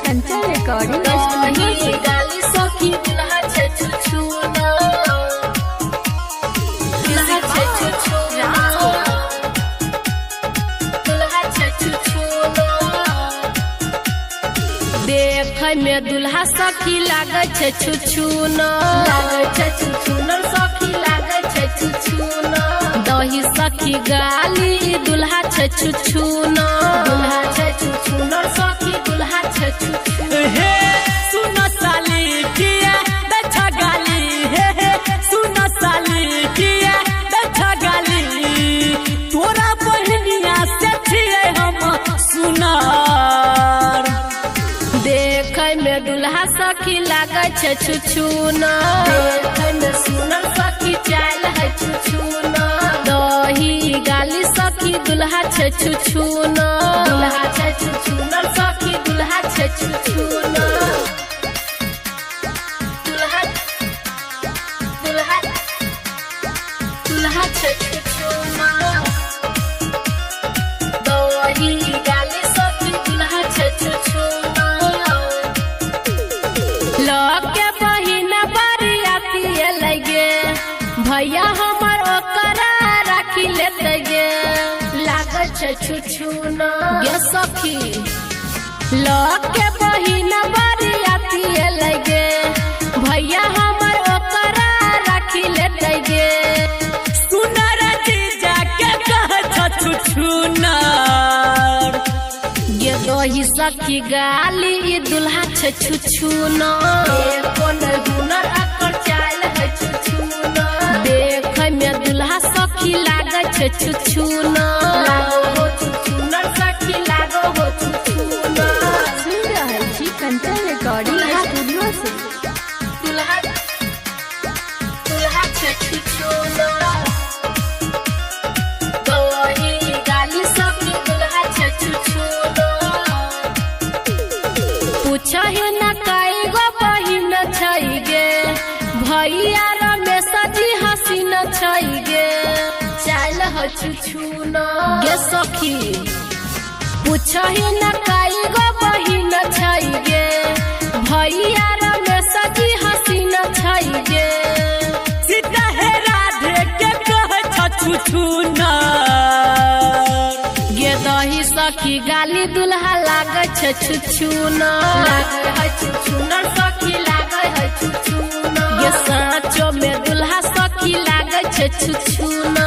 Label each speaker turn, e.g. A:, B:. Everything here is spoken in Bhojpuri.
A: कंचन रिकॉर्डिंग
B: गाली सखी दुल्हा छे छुछुना दुल्हा छे छुछुना दुल्हा छे छुछुना देखै में दुल्हा सखी लागै छे छुछुना सखी लागै छे छुछुना दही सखी गाली दुल्हा छे छुछुना सखी दुल्हा छे छुछुना
C: हे सुन साली किया दछ गाली हे सुन साली किया दछ गाली तोरा बहनिया से छिए हम सुनार
B: देखै में दुल्हा सखी लागै छे छुछुना देखै में सुनर सखी चाल है छुछुना दही गाली सखी दुल्हा छे छुछुना सखी दुल्हा छे छुछुना दुल्हा छे छुछुना दही गाली सखी दुल्हा छे छुछुना लके बहिना बरियाती लगे भैया हमर ओकरा राखी लेते गे लागै छे छुछुना गे सखी लके बहिना बरियाती लगे भैया हमर ओकरा राखी लेते गे
C: सुनर जीजा के कह छुछुनार
B: गे दही सखी गाली दुल्हा छे छुछुना कोन हुनर अकर चाल है छुछुना देखै में दुल्हा सखी लागै छे छुछुना सखी लागो हो छुछुना
A: कंचन रिकॉर्डिंग स्टूडियो से
B: दुल्हा छे छुछुना दही गाली सखी दुल्हा छे छुछुना पूछहि न कई गो बहिन छै गे भैया रमेश जी हसीन छै गे चाल है छुछुना गे सखी पूछहि न कई गो बहिन छै गे भैया रमेश जी हसीन छै गे
C: सीता हे राधे के कह छुछुनार
B: गे दही सखी गाली दुल्हा लागै छे छुछुना सखी लागै है छुछुना गे साँचो में दुल्हा सखी लागै छे छुछुना